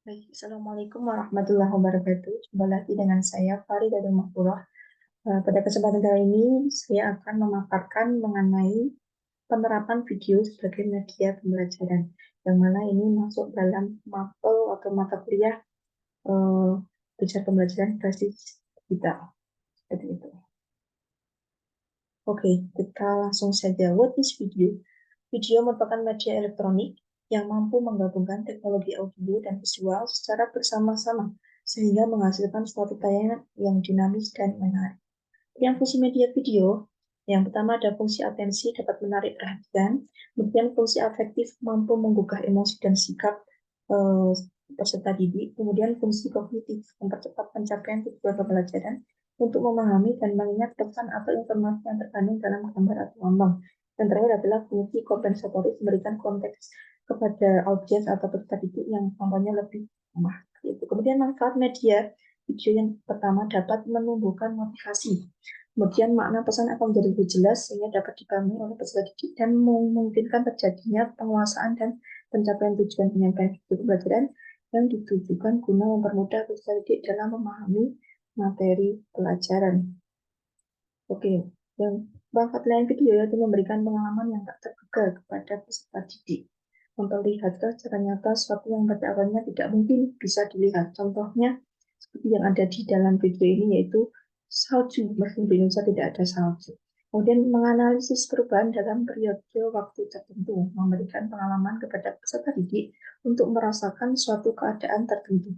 Baik, Assalamualaikum warahmatullahi wabarakatuh. Jumpa lagi dengan saya, Faridatul Mahfurah. Pada kesempatan kali ini, saya akan memaparkan mengenai penerapan video sebagai media pembelajaran, yang mana ini masuk dalam mapel atau mata kuliah belajar pembelajaran basis digital. Seperti itu. Oke, kita langsung saja. What is video? Video merupakan media elektronik yang mampu menggabungkan teknologi audio dan visual secara bersama-sama, sehingga menghasilkan suatu tayangan yang dinamis dan menarik. Yang fungsi media video, yang pertama ada fungsi atensi dapat menarik perhatian, kemudian fungsi afektif mampu menggugah emosi dan sikap eh, peserta didik, kemudian fungsi kognitif mempercepat pencapaian tujuan pembelajaran untuk memahami dan mengingat pesan atau informasi yang terkandung dalam gambar atau lambang. Dan terakhir adalah fungsi kompensatoris memberikan konteks kepada audiens atau peserta didik yang contohnya lebih lemah. Kemudian manfaat media video yang pertama dapat menumbuhkan motivasi. Kemudian makna pesan akan menjadi lebih jelas sehingga dapat dipahami oleh peserta didik dan memungkinkan terjadinya penguasaan dan pencapaian tujuan penyampaian video pembelajaran yang ditujukan guna mempermudah peserta didik dalam memahami materi pelajaran. Oke, yang manfaat lain video yaitu memberikan pengalaman yang tak terduga kepada peserta didik. Memperlihatkan secara nyata sesuatu yang pada awalnya tidak mungkin bisa dilihat. Contohnya seperti yang ada di dalam video ini yaitu salju, meskipun di Indonesia tidak ada salju. Kemudian menganalisis perubahan dalam periode waktu tertentu, memberikan pengalaman kepada peserta didik untuk merasakan suatu keadaan tertentu.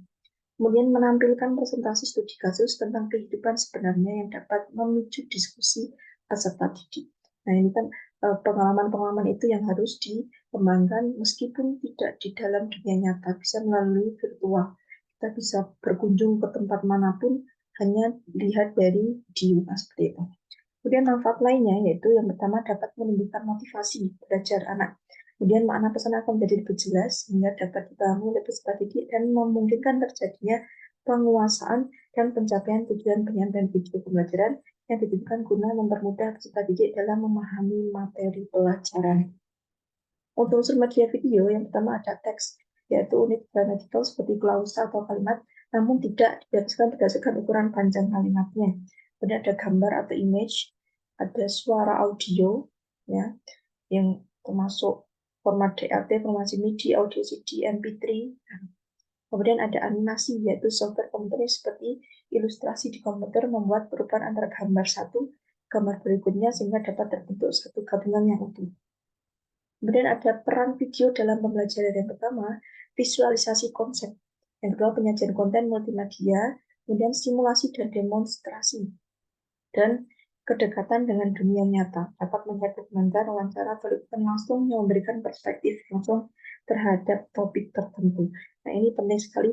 Kemudian menampilkan presentasi studi kasus tentang kehidupan sebenarnya yang dapat memicu diskusi peserta didik. Nah, ini kan pengalaman-pengalaman itu yang harus dikembangkan meskipun tidak di dalam dunia nyata, bisa melalui virtual. Kita bisa berkunjung ke tempat manapun hanya lihat dari video, seperti itu. Kemudian manfaat lainnya yaitu yang pertama dapat menumbuhkan motivasi belajar anak. Kemudian makna pesan akan menjadi lebih jelas sehingga dapat dipahami oleh peserta didik dan memungkinkan terjadinya penguasaan dan pencapaian tujuan penyampaian video pembelajaran yang ditujukan guna mempermudah peserta didik dalam memahami materi pelajaran. Untuk unsur media video, yang pertama ada teks, yaitu unit gramatikal seperti klausa atau kalimat, namun tidak dijelaskan berdasarkan ukuran panjang kalimatnya. Kemudian ada gambar atau image, ada suara audio, ya, yang termasuk format DAT, formasi MIDI, audio CD, MP3. Kemudian ada animasi, yaitu software komputer seperti ilustrasi di komputer membuat perubahan antara gambar satu, gambar berikutnya sehingga dapat terbentuk satu gabungan yang utuh. Kemudian ada peran video dalam pembelajaran. Yang pertama, visualisasi konsep. Yang kedua, penyajian konten multimedia. Kemudian simulasi dan demonstrasi. Dan kedekatan dengan dunia nyata. Dapat melihat dokumenter, wawancara, atau liputan langsung yang memberikan perspektif langsung terhadap topik tertentu. Nah, ini penting sekali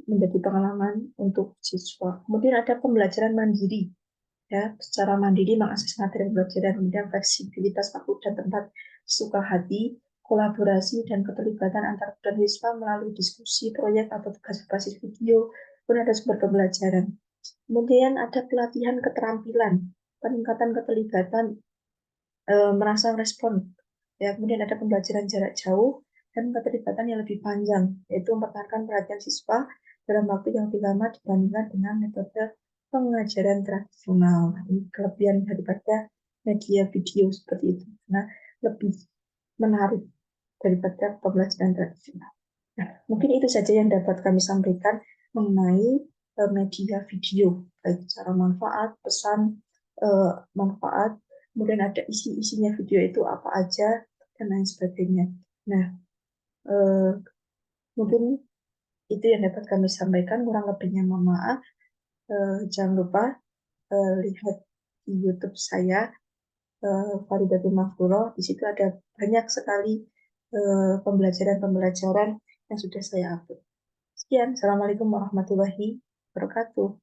menjadi pengalaman untuk siswa. Kemudian ada pembelajaran mandiri. Ya, secara mandiri mengakses materi pembelajaran, kemudian fleksibilitas waktu dan tempat suka hati, kolaborasi dan keterlibatan antar guru dan siswa melalui diskusi, proyek atau tugas berbasis video, pun ada sumber pembelajaran. Kemudian ada pelatihan keterampilan, peningkatan keterlibatan, merangsang respon. Ya, kemudian ada pembelajaran jarak jauh dan keterlibatan yang lebih panjang, yaitu mempertahankan perhatian siswa dalam waktu yang lebih lama dibandingkan dengan metode pengajaran tradisional. Ini kelebihan daripada media video seperti itu, karena lebih menarik daripada pembelajaran tradisional. Nah, mungkin itu saja yang dapat kami sampaikan mengenai media video, baik secara manfaat, pesan, manfaat, kemudian ada isi-isinya video itu apa aja, dan lain sebagainya. Nah, mungkin itu yang dapat kami sampaikan, kurang lebihnya mohon maaf. Jangan lupa lihat di YouTube saya, Faridatul Mahfurah. Di situ ada banyak sekali pembelajaran-pembelajaran yang sudah saya upload. Sekian, Assalamualaikum warahmatullahi wabarakatuh.